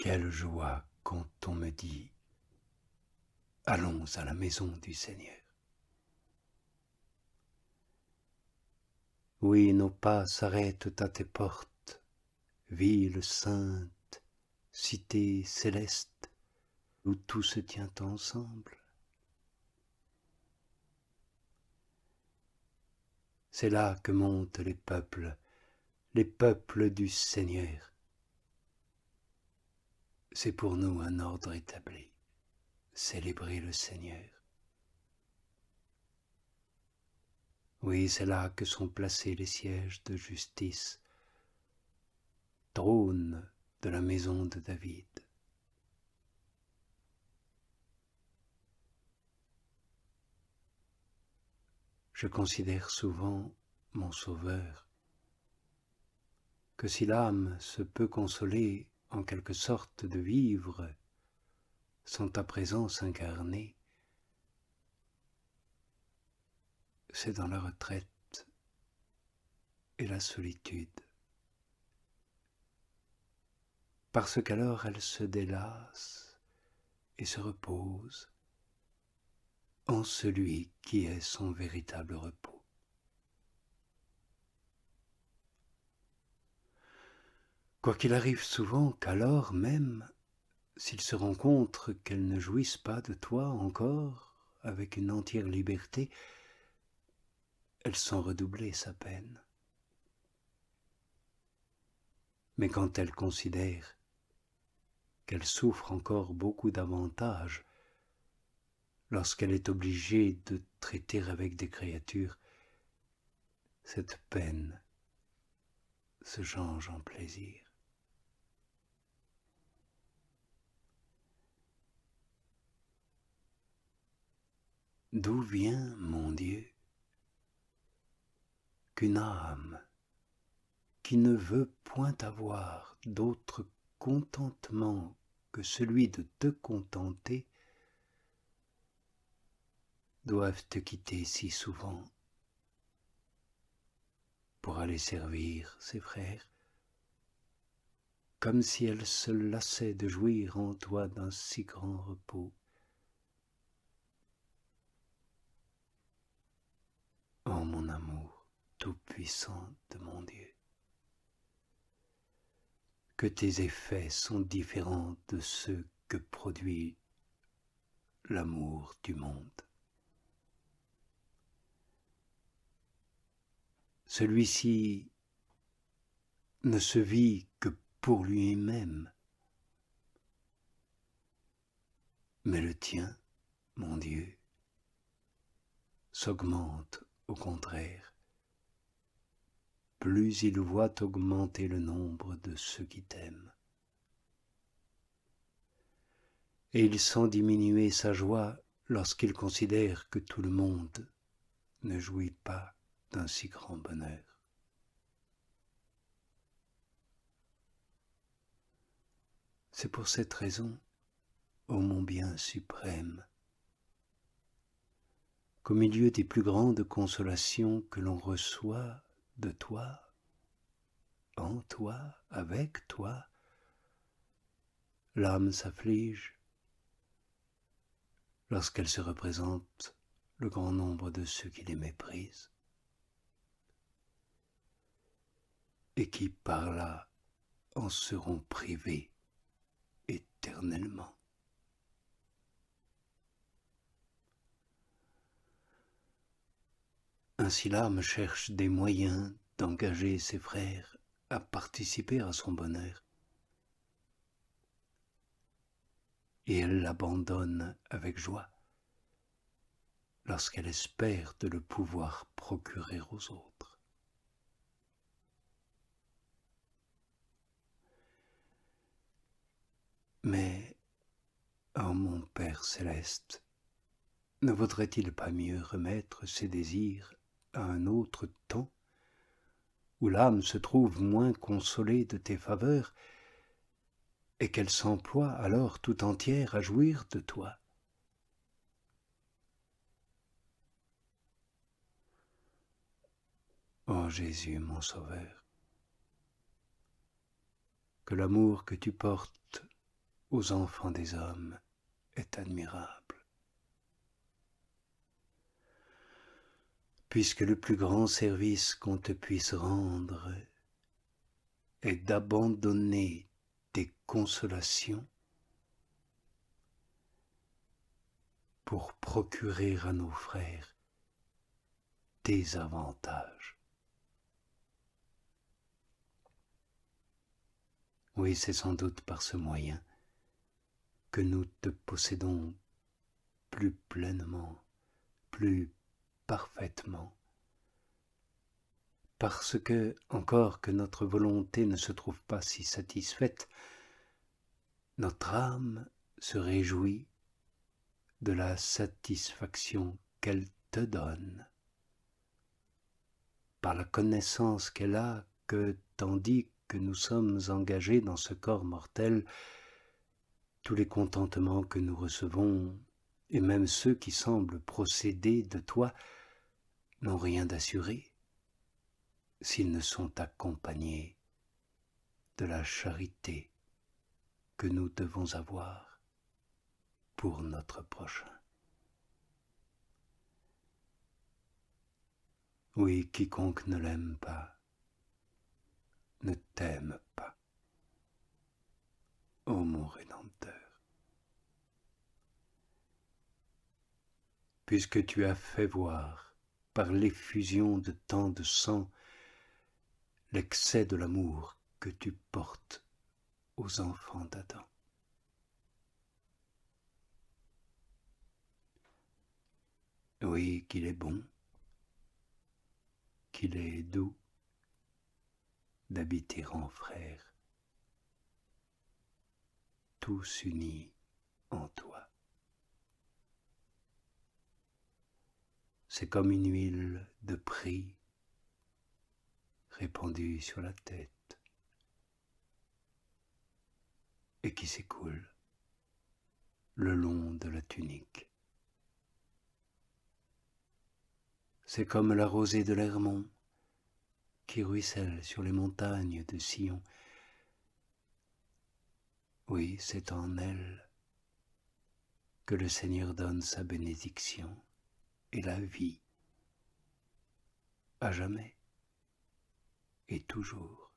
Quelle joie quand on me dit « Allons à la maison du Seigneur ». Oui, nos pas s'arrêtent à tes portes, ville sainte, cité céleste, où tout se tient ensemble. C'est là que montent les peuples du Seigneur. C'est pour nous un ordre établi, célébrer le Seigneur. Oui, c'est là que sont placés les sièges de justice, trône de la maison de David. Je considère souvent, mon Sauveur, que si l'âme se peut consoler en quelque sorte de vivre sans ta présence incarnée, c'est dans la retraite et la solitude. Parce qu'alors elle se délasse et se repose en celui qui est son véritable repos. Quoiqu'il arrive souvent qu'alors même, s'il se rencontre qu'elle ne jouisse pas de toi encore avec une entière liberté, elle sent redoubler sa peine. Mais quand elle considère qu'elle souffre encore beaucoup davantage lorsqu'elle est obligée de traiter avec des créatures, cette peine se change en plaisir. D'où vient, mon Dieu, qu'une âme qui ne veut point avoir d'autre contentement que celui de te contenter doive te quitter si souvent pour aller servir ses frères, comme si elle se lassait de jouir en toi d'un si grand repos. Oh mon amour tout-puissant de mon Dieu, que tes effets sont différents de ceux que produit l'amour du monde. Celui-ci ne se vit que pour lui-même, mais le tien, mon Dieu, s'augmente au contraire, plus il voit augmenter le nombre de ceux qui t'aiment. Et il sent diminuer sa joie lorsqu'il considère que tout le monde ne jouit pas d'un si grand bonheur. C'est pour cette raison, ô mon bien suprême, qu'au milieu des plus grandes consolations que l'on reçoit de toi, en toi, avec toi, l'âme s'afflige lorsqu'elle se représente le grand nombre de ceux qui les méprisent et qui par là en seront privés éternellement. Ainsi l'âme cherche des moyens d'engager ses frères à participer à son bonheur, et elle l'abandonne avec joie lorsqu'elle espère de le pouvoir procurer aux autres. Mais, ô mon Père céleste, ne vaudrait-il pas mieux remettre ses désirs à un autre temps, où l'âme se trouve moins consolée de tes faveurs, et qu'elle s'emploie alors tout entière à jouir de toi? Ô Jésus, mon Sauveur, que l'amour que tu portes aux enfants des hommes est admirable. Puisque le plus grand service qu'on te puisse rendre est d'abandonner tes consolations pour procurer à nos frères tes avantages. Oui, c'est sans doute par ce moyen que nous te possédons plus pleinement, plus parfaitement, parce que, encore que notre volonté ne se trouve pas si satisfaite, notre âme se réjouit de la satisfaction qu'elle te donne, par la connaissance qu'elle a que, tandis que nous sommes engagés dans ce corps mortel, tous les contentements que nous recevons, et même ceux qui semblent procéder de toi, n'ont rien d'assuré, s'ils ne sont accompagnés de la charité que nous devons avoir pour notre prochain. Oui, quiconque ne l'aime pas ne t'aime pas, ô mon Rédempteur. Puisque tu as fait voir, par l'effusion de tant de sang, l'excès de l'amour que tu portes aux enfants d'Adam. Oui, qu'il est bon, qu'il est doux d'habiter en frères, tous unis en toi. C'est comme une huile de prix répandue sur la tête et qui s'écoule le long de la tunique. C'est comme la rosée de l'Hermon qui ruisselle sur les montagnes de Sion. Oui, c'est en elle que le Seigneur donne sa bénédiction et la vie, à jamais et toujours.